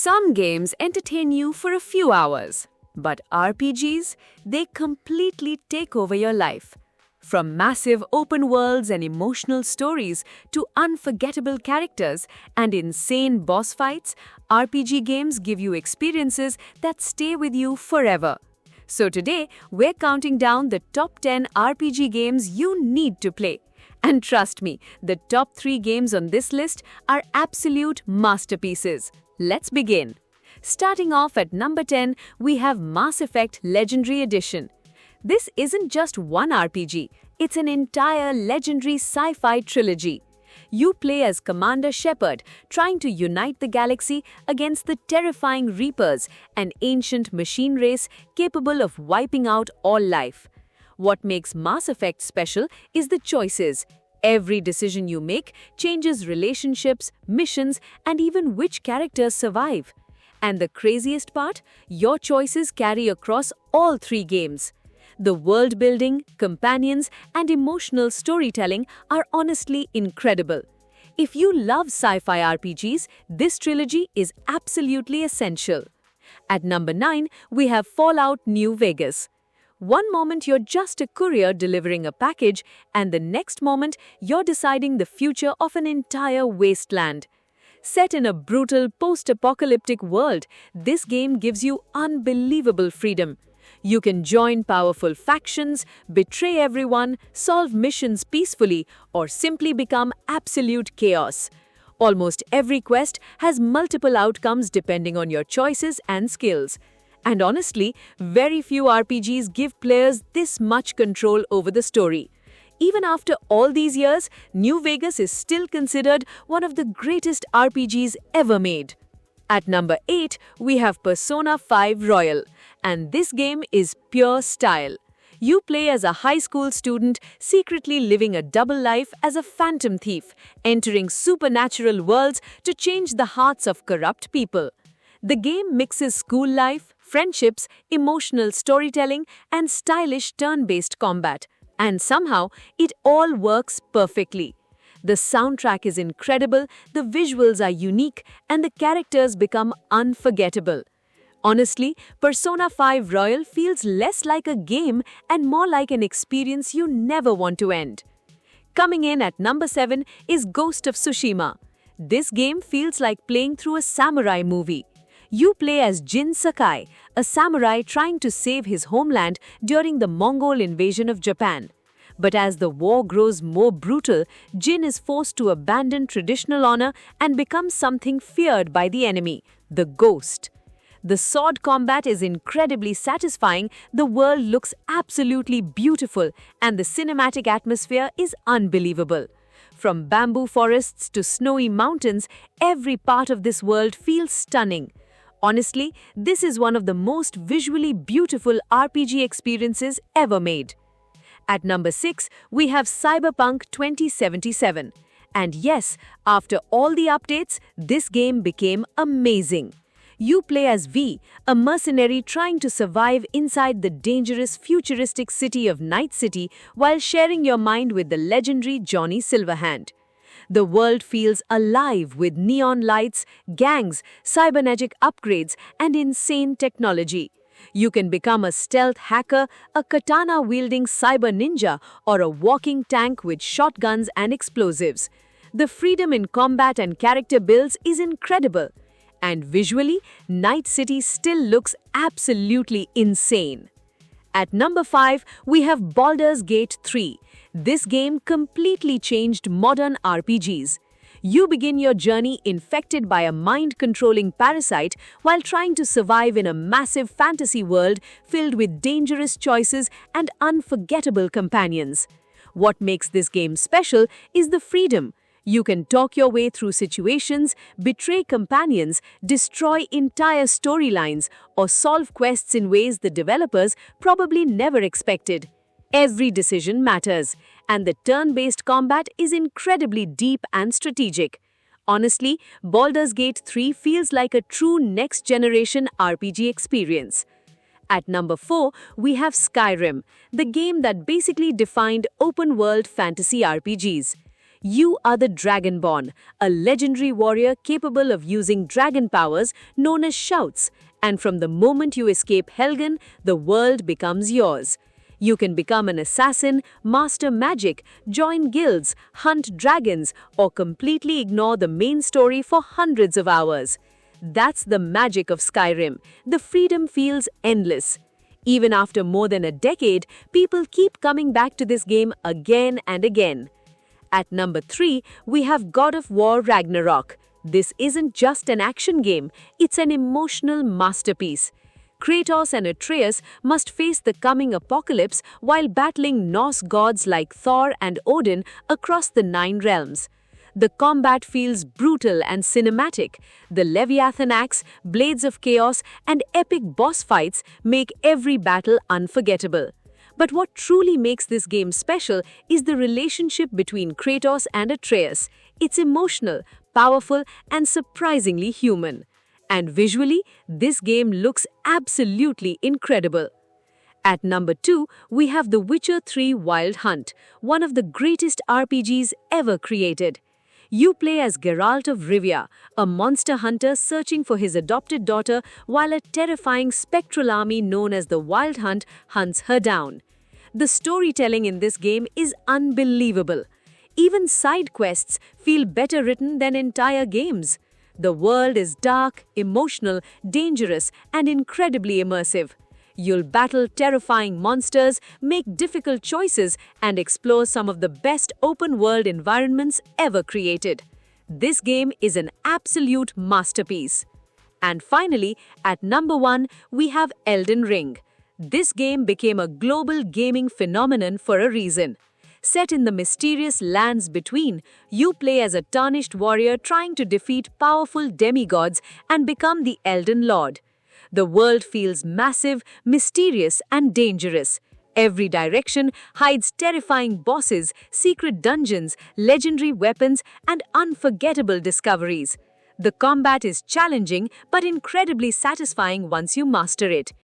Some games entertain you for a few hours, but RPGs, they completely take over your life. From massive open worlds and emotional stories to unforgettable characters and insane boss fights, RPG games give you experiences that stay with you forever. So today, we're counting down the top 10 RPG games you need to play. And trust me, the top 3 games on this list are absolute masterpieces. Let's begin. Starting off at number 10, we have Mass Effect Legendary Edition. This isn't just one RPG, it's an entire legendary sci-fi trilogy. You play as Commander Shepard, trying to unite the galaxy against the terrifying Reapers, an ancient machine race capable of wiping out all life. What makes Mass Effect special is the choices. Every decision you make changes relationships, missions, and even which characters survive. And the craziest part, your choices carry across all 3 games. The world building, companions, and emotional storytelling are honestly incredible. If you love sci-fi RPGs, this trilogy is absolutely essential. At number 9, we have Fallout New Vegas. One moment you're just a courier delivering a package, and the next moment you're deciding the future of an entire wasteland. Set in a brutal post-apocalyptic world, this game gives you unbelievable freedom. You can join powerful factions, betray everyone, solve missions peacefully, or simply become absolute chaos. Almost every quest has multiple outcomes depending on your choices and skills. And honestly, very few RPGs give players this much control over the story. Even after all these years, New Vegas is still considered one of the greatest RPGs ever made. At number 8, we have Persona 5 Royal, and this game is pure style. You play as a high school student secretly living a double life as a phantom thief, entering supernatural worlds to change the hearts of corrupt people. The game mixes school life, friendships, emotional storytelling, and stylish turn-based combat. And somehow, it all works perfectly. The soundtrack is incredible, the visuals are unique, and the characters become unforgettable. Honestly, Persona 5 Royal feels less like a game and more like an experience you never want to end. Coming in at number 7 is Ghost of Tsushima. This game feels like playing through a samurai movie. You play as Jin Sakai, a samurai trying to save his homeland during the Mongol invasion of Japan. But as the war grows more brutal, Jin is forced to abandon traditional honor and become something feared by the enemy, the Ghost. The sword combat is incredibly satisfying, the world looks absolutely beautiful, and the cinematic atmosphere is unbelievable. From bamboo forests to snowy mountains, every part of this world feels stunning. Honestly, this is one of the most visually beautiful RPG experiences ever made. At number 6, we have Cyberpunk 2077. And yes, after all the updates, this game became amazing. You play as V, a mercenary trying to survive inside the dangerous futuristic city of Night City while sharing your mind with the legendary Johnny Silverhand. The world feels alive with neon lights, gangs, cybernetic upgrades, and insane technology. You can become a stealth hacker, a katana-wielding cyber ninja, or a walking tank with shotguns and explosives. The freedom in combat and character builds is incredible. And visually, Night City still looks absolutely insane. At number 5, we have Baldur's Gate 3. This game completely changed modern RPGs. You begin your journey infected by a mind-controlling parasite while trying to survive in a massive fantasy world filled with dangerous choices and unforgettable companions. What makes this game special is the freedom. You can talk your way through situations, betray companions, destroy entire storylines, or solve quests in ways the developers probably never expected. Every decision matters, and the turn-based combat is incredibly deep and strategic. Honestly, Baldur's Gate 3 feels like a true next-generation RPG experience. At number 4, we have Skyrim, the game that basically defined open-world fantasy RPGs. You are the Dragonborn, a legendary warrior capable of using dragon powers known as shouts, and from the moment you escape Helgen, the world becomes yours. You can become an assassin, master magic, join guilds, hunt dragons, or completely ignore the main story for hundreds of hours. That's the magic of Skyrim. The freedom feels endless. Even after more than a decade, people keep coming back to this game again and again. At number 3, we have God of War Ragnarök. This isn't just an action game, it's an emotional masterpiece. Kratos and Atreus must face the coming apocalypse while battling Norse gods like Thor and Odin across the 9 realms. The combat feels brutal and cinematic. The Leviathan axe, blades of chaos, and epic boss fights make every battle unforgettable. But what truly makes this game special is the relationship between Kratos and Atreus. It's emotional, powerful, and surprisingly human. And visually, this game looks absolutely incredible. At number 2, we have The Witcher 3 Wild Hunt, one of the greatest RPGs ever created. You play as Geralt of Rivia, a monster hunter searching for his adopted daughter while a terrifying spectral army known as the Wild Hunt hunts her down. The storytelling in this game is unbelievable. Even side quests feel better written than entire games. The world is dark, emotional, dangerous, and incredibly immersive. You'll battle terrifying monsters, make difficult choices, and explore some of the best open-world environments ever created. This game is an absolute masterpiece. And finally, at number 1, we have Elden Ring. This game became a global gaming phenomenon for a reason. Set in the mysterious lands between, you play as a tarnished warrior trying to defeat powerful demigods and become the Elden Lord. The world feels massive, mysterious, and dangerous. Every direction hides terrifying bosses, secret dungeons, legendary weapons, and unforgettable discoveries. The combat is challenging but incredibly satisfying once you master it.